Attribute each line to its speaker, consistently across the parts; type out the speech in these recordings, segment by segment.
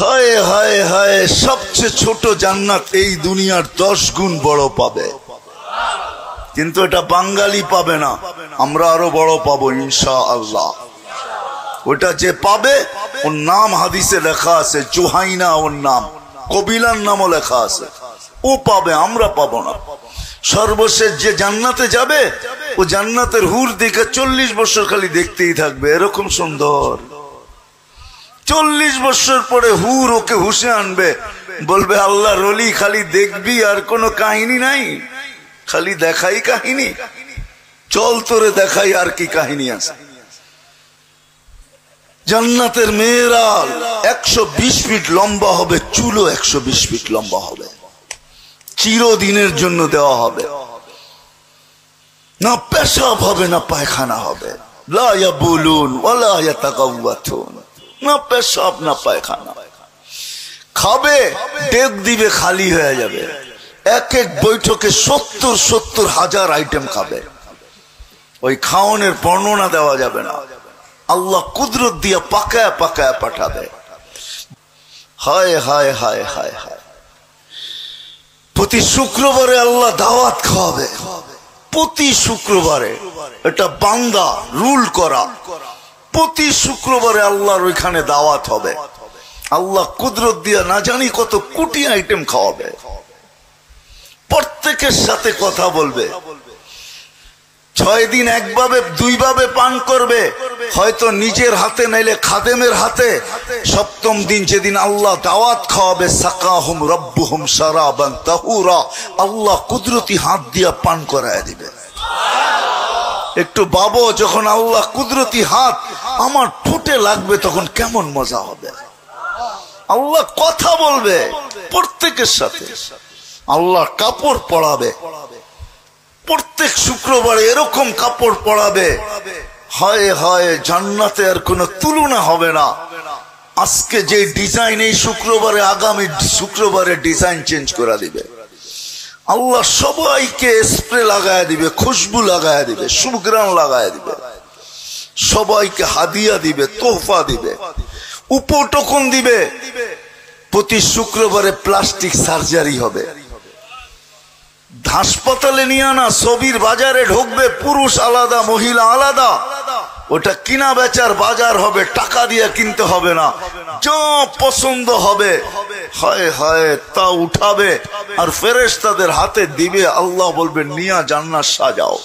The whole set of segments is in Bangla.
Speaker 1: হায় হায় হায়, সবচেয়ে ছোট জান্নাত এই দুনিয়ার 10 গুণ বড় পাবে, কিন্তু এটা বাঙালি পাবে না, আমরা আরো বড় পাবো ইনশাআল্লাহ। ওটা যে পাবে ওর নাম হাদিসে লেখা আছে, জুহাইনা ওর নাম, কবিলার নামও লেখা আছে, ও পাবে, আমরা পাবো না। সর্বশেষ যে জান্নাতে যাবে ও জান্নাতের হুর দেখে 40 বছর খালি দেখতেই থাকবে, এরকম সুন্দর। 40 বছর পরে হুর ওকে হুশে আনবে, বলবে আল্লাহর ওলি খালি দেখবি আর কোনো কাহিনী নাই, খালি দেখাই কাহিনী, চল তোরে দেখাই আর কি কাহিনী আছে। জান্নাতের মেয়েরা 120 ফিট লম্বা হবে, চুলও 120 ফিট লম্বা হবে, চিরদিনের জন্য দেওয়া হবে, না পেশাব হবে না পায়খানা হবে, লা ইয়াবুলুন ওয়ালা ইয়াতাগাওয়াতুন, না পেশাব না পায়খানা। খাবে ডেক দিবে, খালি হয়ে যাবে, এক এক বৈঠকে 70 হাজার আইটেম খাবে। ওই খাওয়ানোর বর্ণনা দেওয়া যাবে না, আল্লাহ কুদরত দিয়া পাকায় পাকায় পাঠাবে। হায় হায় হায় হায় হায়, প্রতি শুক্রবারে আল্লাহ দাওয়াত খাওয়াবে, প্রতি শুক্রবারে, এটা বান্দা রুল করা, প্রতি শুক্রবারে আল্লাহর ওইখানে দাওয়াত হবে। আল্লাহ কুদরত দিয়া না জানি কত কোটি আইটেম খাওয়াবে, প্রত্যেকের সাথে কথা বলবে। 6 দিন একভাবে 2 ভাবে পান করবে, হয়তো নিজের হাতে নাইলে খাদেমের হাতে। 7ম দিন যেদিন আল্লাহ দাওয়াত খাওয়াবে, সাকাহুম রব্বুহুম শারাবান তাহুরা, আল্লাহ কুদরতি হাত দিয়া পান করায় দিবে। একটু ভাবো, যখন আল্লাহ কুদরতি হাত আমার ঠোঁটে লাগবে তখন কেমন মজা হবে। আল্লাহ কথা বলবে প্রত্যেকের সাথে, আল্লাহ কাপড় পরাবে, প্রত্যেক শুক্রবারে এরকম কাপড় পরাবে। হায় হায়, জান্নাতে আর কোনো তুলনা হবে না। আজকে যে ডিজাইন এই শুক্রবারে, আগামী শুক্রবারে ডিজাইন চেঞ্জ করে দিবে আল্লাহ। সবাইকে স্প্রে লাগায় দিবে, খুশবু লাগায় দিবে, সুঘ্রাণ লাগায় দিবে, সবাইকে হাদিয়া দিবে, তোহফা দিবে, উপটকন দিবে। প্রতি শুক্রবারে প্লাস্টিক সার্জারি হবে, হাসপাতালে নিয়ে আনা, ছবির বাজারে ঢুকবে, পুরুষ আলাদা মহিলা আলাদা, ওটা কিনা বেচার বাজার হবে, টাকা দিয়ে কিনতে হবে না, যা পছন্দ হবে হায় হায় তা উঠাবে আর ফেরেশতাদের হাতে দিবে। আল্লাহ বলবে নিয়া জান্নাত সাজাও।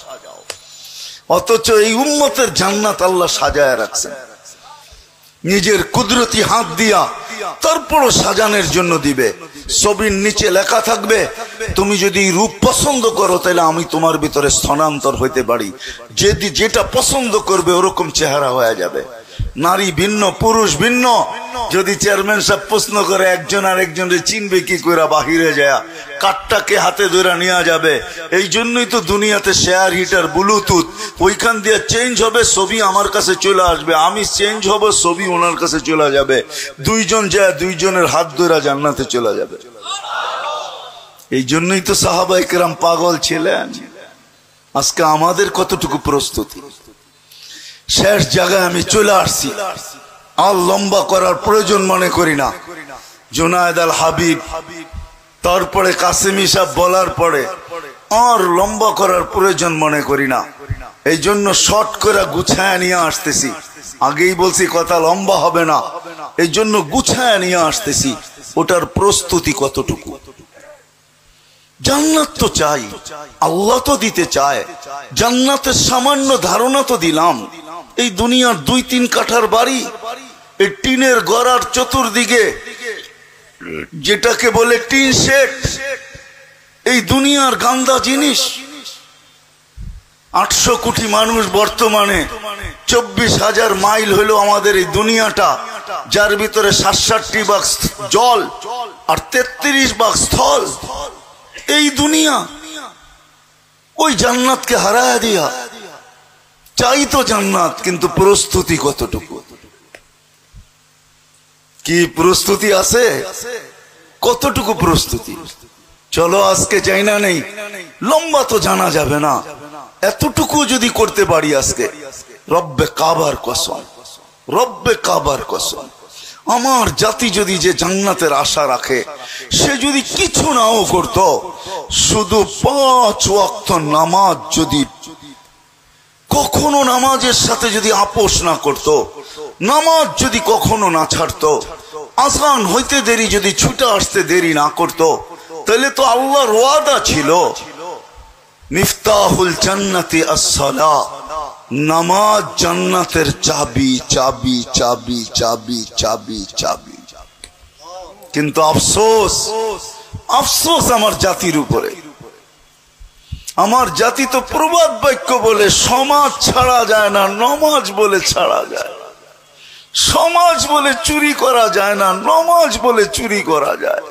Speaker 1: অথচ এই উম্মতের জান্নাত আল্লাহ সাজায় রাখছেন নিজের কুদরতি হাত দিয়া, তারপরও সাজানোর জন্য দিবে। ছবির নিচে লেখা থাকবে, তুমি যদি রূপ পছন্দ করো তাহলে আমি তোমার ভিতরে স্থানান্তর হইতে পারি, যেটা পছন্দ করবে ওরকম চেহারা হয়ে যাবে। নারী ভিন্ন, পুরুষ ভিন্ন। যদি চেয়ারম্যান সাহেব প্রশ্ন করে একজন আর একজনের চিনবে কি করে, বাহিরে যায় কাঠটাকে হাতে ধরে নেওয়া যাবে। এই জন্যই তো দুনিয়াতে শেয়ার হিটার, ব্লুটুথ, ওইখান দিয়ে চেঞ্জ হবে, ছবি আমার কাছে চলে আসবে, আমি চেঞ্জ হব, ছবি ওনার কাছে চলে যাবে, 2 জন যায় 2 জনের হাত ধরে জান্নাতে চলে যাবে। এই জন্যই তো সাহাবায়ে কেরাম পাগল ছিলেন। আজকে আমাদের কতটুকু প্রস্তুতি। শেষ জায়গায় আমি চলে আসছি, আর লম্বা করার প্রয়োজন মনে করি না। জুনায়েদ আল হাবিব, তারপরে কাসেমি সাহেব বলার পরে আর লম্বা করার প্রয়োজন মনে করি না। এই জন্য শর্ট করে গুছায় নিয়ে আসতেছি। আগেই বলছি কথা লম্বা হবে না, এই জন্য গুছায় নিয়ে আসতেছি। ওটার প্রস্তুতি কতটুকু। জান্নাত তো চাই, আল্লাহ তো দিতে চায়। জান্নাতের সামান্য ধারণা তো দিলাম। এই দুনিয়ার 2-3 কাঠার বাড়ি, এই টিনের গড়ার চতুর্দিকে যেটাকে বলে টিন শেড, এই দুনিয়ার গান্দা জিনিস। 800 কোটি মানুষ বর্তমানে, 24,000 মাইল হলো আমাদের এই দুনিয়াটা, যার ভিতরে 67 ভাগ জল আর 33 ভাগ স্থল। এই দুনিয়া ওই জান্নাতকে হারায় দিয়া চাই তো জান্নাত, কিন্তু প্রস্তুতি কতটুকু, কি প্রস্তুতি আছে, কতটুকু প্রস্তুতি। চলো আজকে চাই না, নেই লম্বা তো জানা যাবে না, এতটুকু যদি করতে পারি আজকে, রব্বে কাবার কসম, রব্বে কাবার কসম, আমার জাতি যদি যে জান্নাতের আশা রাখে, সে যদি কিছু নাও করত, শুধু 5 ওয়াক্ত নামাজ যদি কখনো নামাজের সাথে যদি আপোষ না করত, নামাজ যদি কখনো না ছাড়তো, আযান হইতে দেরি যদি ছুটে আসতে দেরি না করত, তাহলে তো আল্লাহর ওয়াদা ছিল মিফতাহুল জান্নাতি আস-সালাহ, নামাজ জান্নাতের চাবি চাবি চাবি চাবি চাবি চাবি। কিন্তু আফসোস, আফসোস আমার জাতির উপরে। আমার জাতি তো প্রবাদ বাক্য বলে সমাজ ছাড়া যায় না, নমাজ বলে ছাড়া যায় না। সমাজ বলে চুরি করা যায় না, নমাজ বলে চুরি করা যায়।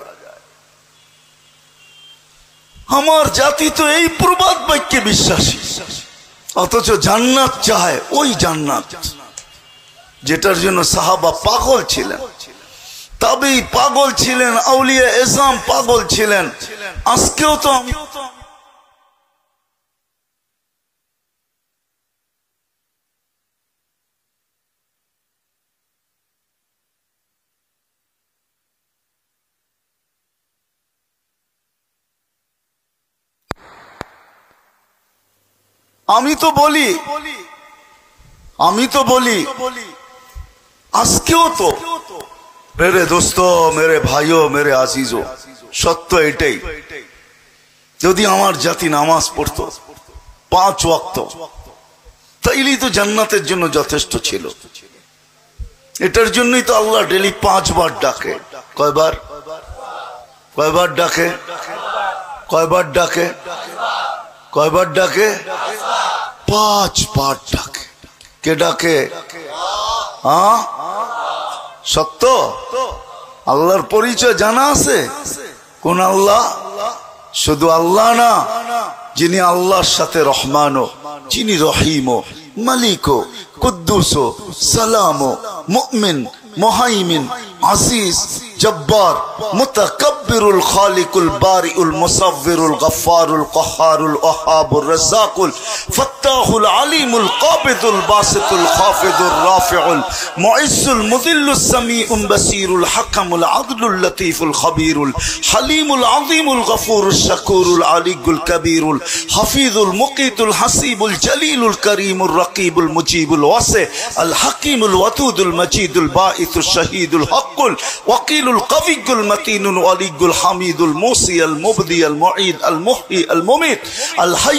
Speaker 1: আমার জাতি তো এই প্রবাদ বাক্যে বিশ্বাসী, অথচ জান্নাত চায়, ওই জান্নাত যেটার জন্য সাহাবা পাগল ছিলেন, তাবেঈ পাগল ছিলেন, আউলিয়া এজাম পাগল ছিলেন। আজকেও তো আমি তো বলি আজকেও তো মেরে দোস্ত, মেরে ভাইও, মেরে আজিজো, সত্য এটাই, যদি আমার জাতি নামাজ পড়তো 5 ওয়াক্ত, তাইলেই তো জান্নাতের জন্য যথেষ্ট ছিল। এটার জন্যই তো আল্লাহ ডেলি 5 বার ডাকে। কয়বার? কয়বার ডাকে? কয়বার ডাকে? কয়বার ডাকে? 5 বার ডাকে। কে ডাকে? হ্যাঁ, সত্য। আল্লাহর পরিচয় জানা আছে? কোন আল্লাহ? শুধু আল্লাহ না, যিনি আল্লাহর সাথে রহমানও, যিনি রহিমও, মালিকও, কুদ্দুসও, সালামও, মুমিন, মুহাইমিন, আজিজ, জব্বার, মুতাকাব্বিরুল, খালিকুল, বারিউল, মুসাవ్বিরুল, গফফারুল, কহ্হারুল, ওয়াহাবুর, রাজ্জাকুল, ফাত্তাহুল, আলিমুল, কাবিদুল, বাসিতুল, খাফিদুর, রাফিউল, মুইজ্জুল, মুযিল্লুস, সামিউল, বাসীরুল, হাকামুল, আদলুল, লতীফুল, খবীরুল, হালিমুল, আযীমুল, গফুরুশ, শাকুরুল, আলিয়ুল, কবীরুল, হাফিজুল, মুকীতুল, হাসিবুল, জলিলুল, করিমুর, রকিবুল, মুজিবুল, ওয়াসি, আল হাকিমুল, ওয়াদুদুল, মজিদুল, বাঈসুশ, শাহীদুল, হকুল, ওয়াকিলুল, কবিয়ুল, মতিনুল, ওয়ালিয়ুল, হামিদুল, মুসি, আল মুবদি, আল মুঈদ, আল মুহয়ি, আল মুমীত, আল হাই।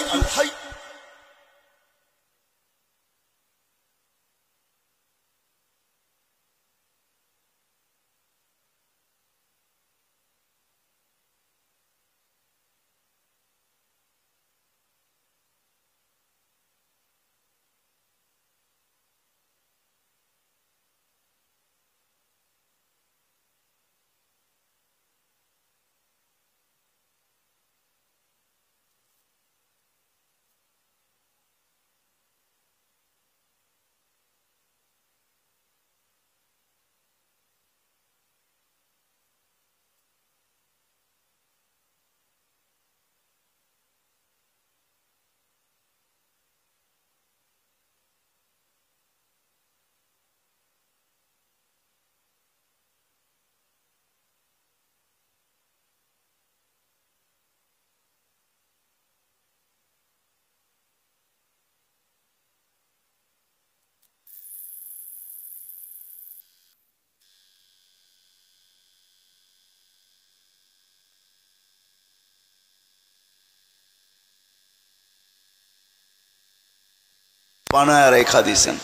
Speaker 1: বানায় রেখা দিয়েছেন।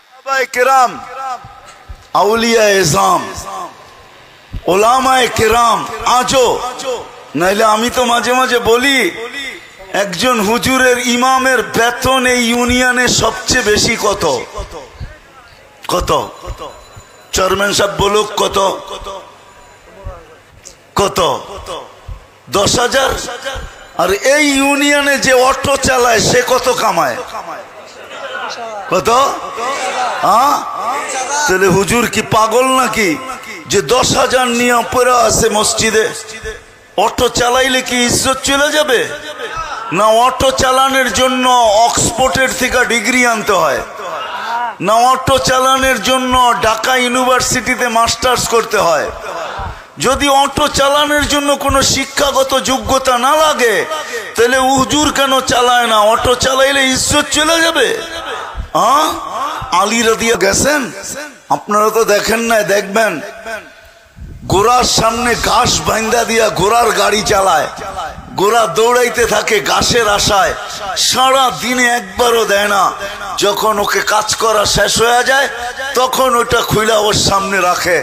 Speaker 1: সাহাবায়ে কেরাম, আউলিয়া এজাম, ওলামায়ে কেরাম, আজও নাইলে আমি তো মাঝে মাঝে বলি, একজন হুজুরের, ইমামের বেতন এই ইউনিয়নে সবচেয়ে বেশি কত? কত? চেয়ারম্যান সাহেব বলুক কত? কত? 10,000। আর এই ইউনিয়নে যে অটো চালায় সে কত কামায়? কত? হ্যাঁ, তাহলে হুজুর কি পাগল নাকি যে 10,000 নিয়ে পড়ে আছে মসজিদে? অটো চালাইলে কি ইজ্জত চলে যাবে? না অটো চালানোর জন্য অক্সফোর্ডের থেকে ডিগ্রি আনতে হয়, না অটো চালানোর জন্য ঢাকা ইউনিভার্সিটিতে মাস্টার্স করতে হয়। যদি অটো চালানোর জন্য কোনো শিক্ষাগত যোগ্যতা না লাগে তাহলে হুজুর কেন চালায় না? অটো চালাইলে ইজ্জত চলে যাবে। আলী রাদিয়াল্লাহু গেছেন, আপনারা তো দেখেন না, দেখবেন ঘোড়ার সামনে ঘাস বাঁধা দিয়া ঘোড়ার গাড়ি চালায়, ঘোড়া দৌড়াইতে থাকে ঘাসের আশায়, সারা দিনে একবারও দেয় না। যখন ওকে কাজ করা শেষ হয়ে যায় তখন ওটা খুইলা ওর সামনে রাখে।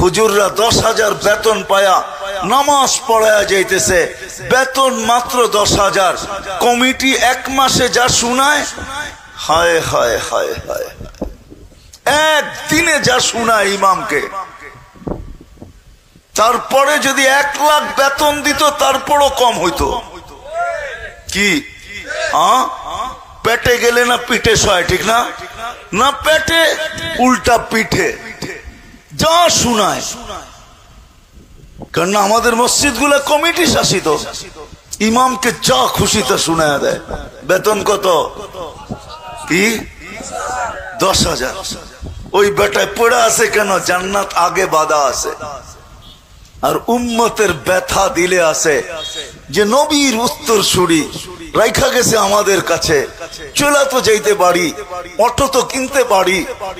Speaker 1: হুজুররা 10,000 বেতন পায়া নামাজ পড়ায়া যাইতেছে, বেতন মাত্র 10,000, কমিটি এক মাসে যা শুনায়, হায় হায় হায় হায়, একদিনে যা শুনায় ইমামকে। তারপরে যদি 1 লাখ বেতন দিত তারপরও কম হইতো। কি পেটে গেলে না পিঠে সয়, ঠিক না? না পেটে উল্টা পিঠে যা শুনায়। কারণ আমাদের মসজিদ গুলা কমিটি শাসিত, ইমামকে যা খুশি তা শুনায় দেয়। বেতন কত? কি 10,000। ওই বেটায় পড়ে আছে কেন? জান্নাত আগে বাধা আছে। আর উম্মতের ব্যথা দিলে আছে যে নবীর উত্তর সুরি রাইখা গেছে আমাদের কাছে। চলা তো যাইতে পারি, অটো তো কিনতে পারি,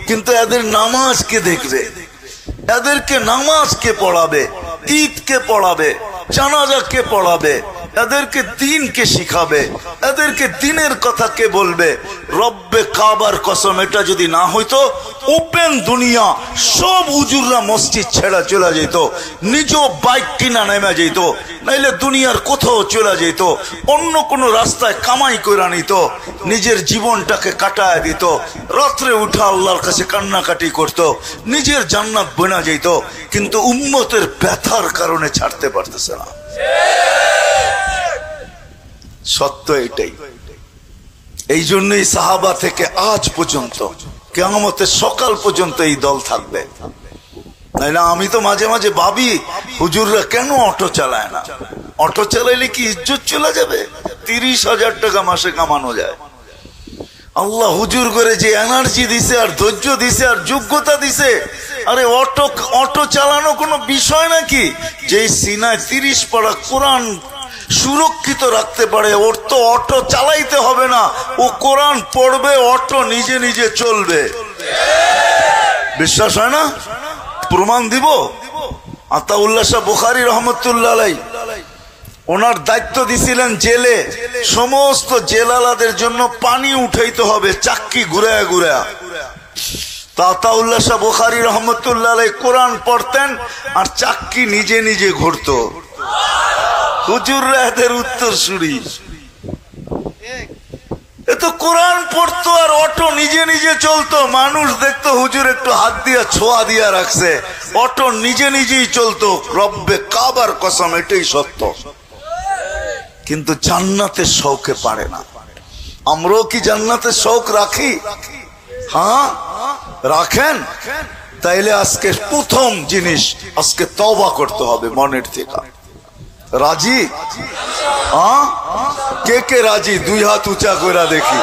Speaker 1: কিন্তু এদের নামাজ কে দেখবে? এদেরকে নামাজ কে পড়াবে? ঈদ কে পড়াবে? জানাজা কে পড়াবে? এদেরকে দিন কে শিখাবে? এদেরকে দিনের কথা কে বলবে? রব্বে কাবার কসম, এটা যদি না হইতো ওপেন দুনিয়া সব হুজুররা মসজিদ ছেড়া চলে যেত, নিজ বাইক কিনা নেমে যেত, নাইলে দুনিয়ার কোথাও চলে যেত, অন্য কোনো রাস্তায় কামাই করে নিত, নিজের জীবনটাকে কাটায় দিত, রাত্রে উঠা আল্লাহর কাছে কান্নাকাটি করত, নিজের জান্নাত বনা যেত। কিন্তু উম্মতের ব্যথার কারণে ছাড়তে পারতেছে না। সত্য এটাই। এই জন্যই সাহাবা থেকে আজ পর্যন্ত কিয়ামতের সকাল পর্যন্ত এই দল থাকবে। নাইলে আমি তো মাঝে মাঝে ভাবি হুজুররা কেন অটো চালায় না? অটো চালাইলে কি ইজ্জত চলে যাবে? 30,000 টাকা মাসে কামানো যায়। আল্লাহ হুজুর করে যে এনার্জি দিছে আর ধৈর্য দিছে আর যোগ্যতা দিছে, আরে অটো চালানো কোনো বিষয় নাকি? যে সিনায় 30 পারা কোরআন সুরক্ষিত রাখতে পারে, ওর তো অটো চালাইতে হবে না, ও কোরআন পড়বে, অটো নিজে নিজে চলবে। বিশ্বাস হয় না? প্রমাণ দিব। আতাউল্লাহ শাহ বুখারী রহমতুল্লাহ আলাইহি ওনার দায়িত্ব দিছিলেন জেলে সমস্ত জেলালাদের জন্য পানি উঠাইতে হবে চাক্কি ঘুরায়া ঘুরায়া। আতাউল্লাহ শাহ বুখারী রহমতুল্লাহ আলাইহি কোরআন পড়তেন আর চাক্কি নিজে নিজে ঘুরতো। হুজুররা এদের উত্তর শুনি, এ তো কোরআন পড়তো আর অটো নিজে নিজে চলতো। মানুষ দেখতো হুজুর একটু হাত দিয়া ছোঁয়া দিয়া রাখছে, অটো নিজে নিজেই চলতো। রব্বে কাবার কসম, এটাই সত্য। কিন্তু জান্নাতের শৌকে পারে না। আমরাও কি জান্নাতের শৌক রাখি? হ্যাঁ রাখেন? তাইলে আজকে প্রথম জিনিস, আজকে তওবা করতে হবে মনের থেকে। রাজি? কে কে রাজি? 2 হাত উঁচা করে দেখি।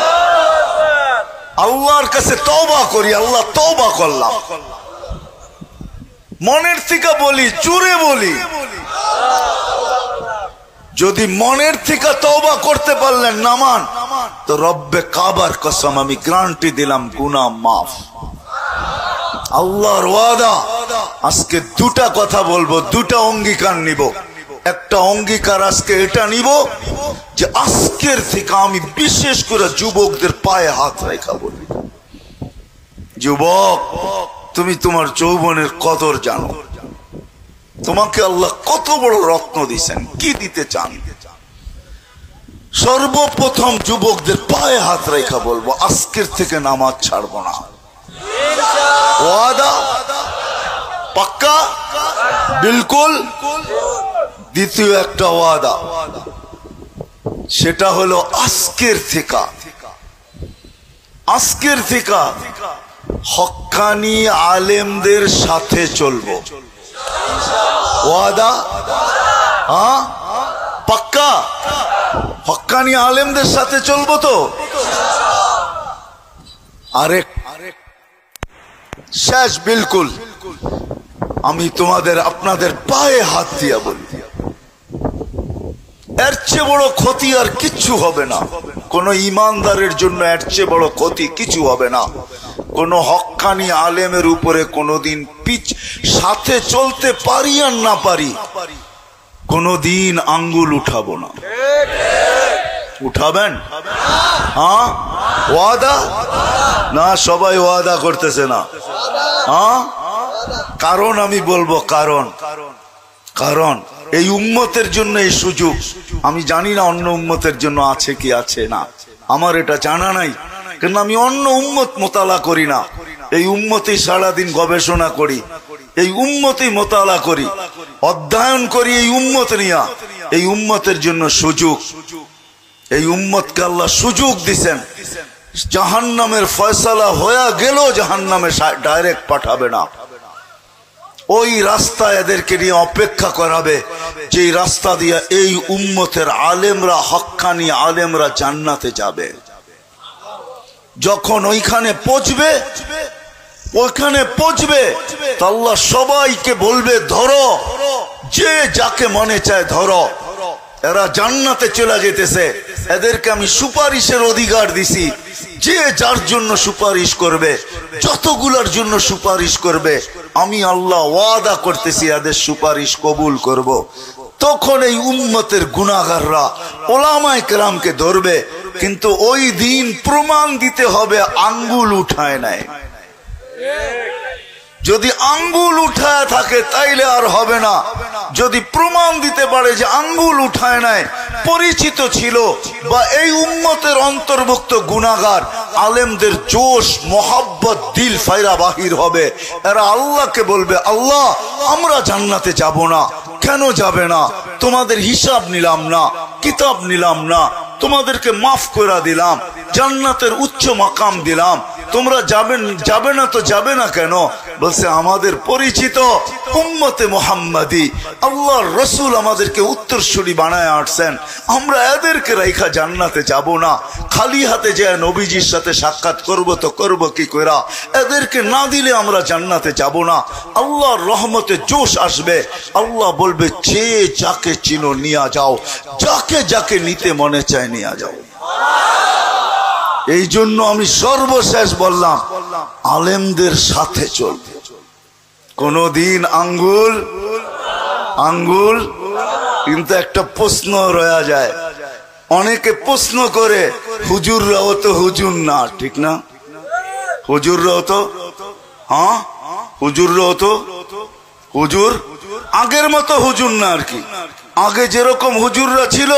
Speaker 1: আল্লাহর কাছে তওবা করি, আল্লাহ তওবা করলাম। মনের থেকে বলি, জোরে বলি। যদি মনের থেকে তওবা করতে পারলেন নামান, তো রব্বে কাবার কসম আমি গ্যারান্টি দিলাম গুনাহ মাফ। আল্লাহর ওয়াদা। আজকে 2টা কথা বলবো, 2টা অঙ্গীকার নিব। একটা অঙ্গীকার আজকে এটা নিব যে আজকের থেকে আমি বিশেষ করে যুবকদের পায়ে হাত রেখা বলি, যুবক তুমি তোমার যৌবনের কদর জানো। তোমাকে আল্লাহ কত বড় রত্ন দিয়েছেন, কি দিতে চান? সর্বপ্রথম যুবকদের পায়ে হাত রেখা বলবো আজকের থেকে নামাজ ছাড়বো না। ওয়াদা? পাক্কা? বিলকুল। দ্বিতীয় একটা ওয়াদা, সেটা হলো আজকের থেকে হক্কানি আলেমদের সাথে চলবো। ওয়াদা? হ্যাঁ পাক্কা? হক্কানি হক্কানি আলেমদের সাথে চলবো তো? আরেক শেষ বিলকুল আমি তোমাদের আপনাদের পায়ে হাত দিয়া বলি, এর চেয়ে বড় ক্ষতি আর কিচ্ছু হবে না। কোন ইমানদারের জন্য এর চেয়ে বড় ক্ষতি কিছু হবে না। কোন হক্কানি আলেমের উপরে কোনদিন সাথে চলতে পারি আর না পারি, কোনদিন আঙ্গুল উঠাবো না। উঠাবেন? হ্যাঁ, ওয়াদা না? সবাই ওয়াদা করতেছে না। হ্যাঁ, কারণ আমি বলবো কারণ এই উম্মতের জন্য এই সুযোগ। আমি জানি না অন্য উম্মতের জন্য আছে কি আছে না, আমার এটা জানা নাই, কিন্তু আমি অন্য উম্মত মোতালা করি না। এই উম্মতেই সারাদিন গবেষণা করি, এই উম্মতেই মোতালা করি, অধ্যয়ন করি এই উম্মত নিয়া। এই উম্মতের জন্য সুযোগ, এই উম্মতকে আল্লাহ সুযোগ দিছেন। জাহান্নামের ফয়সালা হয়ে গেল, জাহান্নামে ডাইরেক্ট পাঠাবে না, ওই রাস্তা এদেরকে নিয়ে অপেক্ষা করাবে, যে রাস্তা দিয়ে এই উম্মতের আলেমরা, হক্কানি আলেমরা জান্নাতে যাবে। যখন ওইখানে পৌঁছবে আল্লাহ সবাইকে বলবে, ধরো, যে যাকে মনে চায় ধরো, এরা জান্নাতে চলে যেতেছে, এদেরকে আমি সুপারিশের অধিকার দিছি। যে যার জন্য সুপারিশ করবে, যতগুলোর জন্য সুপারিশ করবে, আমি আল্লাহ ওয়াদা করতেছি এদের সুপারিশ কবুল করব। তখন এই উম্মতের গুনাহগাররা ওলামায়ে কেরামকে ধরবে, কিন্তু ওই দিন প্রমাণ দিতে হবে আঙ্গুল উঠায় নাই। যদি আঙ্গুল উঠায় থাকে তাইলে আর হবে না। যদি প্রমাণ দিতে পারে যে আঙ্গুল উঠায় নাই, পরিচিত ছিল, বা এই উম্মতের অন্তর্ভুক্ত গুনাহগার, আলেমদের জোশ মোহাব্বত দিল ফায়রা বাহির হবে। এরা আল্লাহকে বলবে, আল্লাহ আমরা জান্নাতে যাব না। কেন যাবে না? তোমাদের হিসাব নিলাম না, কিতাব নিলাম না, তোমাদেরকে মাফ করে দিলাম, জান্নাতের উচ্চ মাকাম দিলাম, তোমরা যাবে না তো যাবে না কেন? বলছে, আমাদের পরিচিত উম্মতে মুহাম্মাদি, আল্লাহর রাসূল আমাদেরকে উত্তরসূরি বানায় আসছেন, আমরা এদেরকে রাইখা জান্নাতে যাব না। খালি হাতে যায় নবীজির সাথে সাক্ষাৎ করব তো করব কি কইরা? এদেরকে না দিলে আমরা জান্নাতে যাব না। আল্লাহর রহমতে জোশ আসবে, আল্লাহ বলবে, যে যাকে চিনো নিয়ে যাও, যাকে যাকে নিতে মনে চায় নিয়ে যাও। এই জন্য আমি সর্বশেষ বললাম, আলেমদের সাথে চলবে, কোনদিন আঙ্গুল। কিন্তু একটা প্রশ্ন রয়ে যায়, অনেকে প্রশ্ন করে, হুজুররাও তো হুজুর না, ঠিক না? হুজুররাও তো, হ্যাঁ, হুজুররাও তো হুজুর, আগের মতো হুজুর না আর কি। আগে যেরকম হুজুররা ছিল,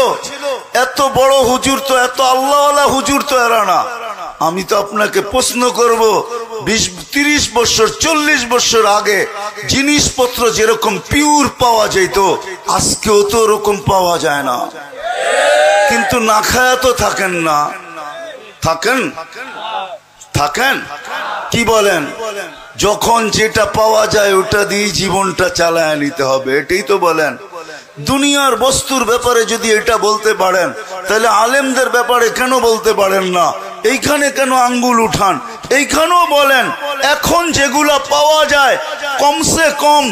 Speaker 1: এত বড় হুজুর তো, এত আল্লাহওয়ালা হুজুর তো এরা না। আমি তো আপনাকে প্রশ্ন করব, 20-30 বছর 40 বছর আগে জিনিসপত্র যেরকম পিওর পাওয়া যেত, আজকেও তো ওরকম পাওয়া যায় না। কিন্তু না খায়া তো থাকেন না? থাকেন কি বলেন? যখন যেটা পাওয়া যায় ওটা দিয়ে জীবনটা চালায় নিতে হবে, এটাই তো বলেন। দুনিয়ার বস্তুর ব্যাপারে যদি এটা বলতে পারেন, তাহলে আলেমদের ব্যাপারে কেন বলতে পারেন না? এইখানে কেন আঙ্গুল উঠান? এইখানেও বলেন, এখন যেগুলা পাওয়া যায়, কমসে কম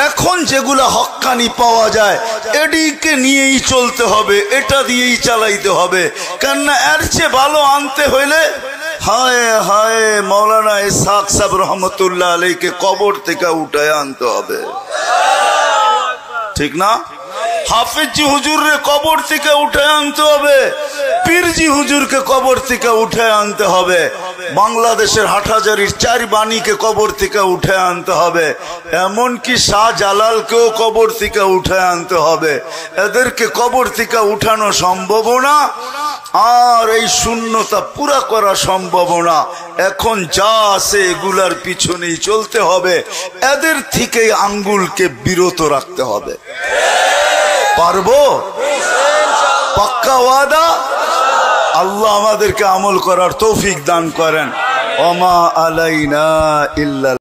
Speaker 1: এখন যেগুলা হক্কানি পাওয়া যায়, এদিকে নিয়েই চলতে হবে, এটা দিয়েই চালাইতে হবে। কেননা এর চেয়ে ভালো আনতে হইলে, হায় হায়, মৌলানা ইসহাক সাহেব রহমতুল্লাহ আলাইকে কবর থেকে উঠায় আনতে হবে, ঠিক না? হাফিজি হুজুররে কবর থেকে উঠে আনতে হবে, পীরজি হুজুরকে কবর থেকে উঠে আনতে হবে, বাংলাদেশের হাটহাজারীর 4 বাণীকে কবর থেকে উঠে আনতে হবে, এমনকি শাহজালালকেও কবর থেকে উঠে আনতে হবে। এদেরকে কবর থেকে উঠানো সম্ভব না, আর এই শূন্যতা পুরা করা সম্ভব না। এখন যা আছে এগুলার পিছনেই চলতে হবে, এদের থেকে আঙ্গুলকে বিরত রাখতে হবে। পারবো? পাক্কা ওয়াদা? আল্লাহ আমাদেরকে আমল করার তৌফিক দান করেন। ওমা আলাইনা ইল্লা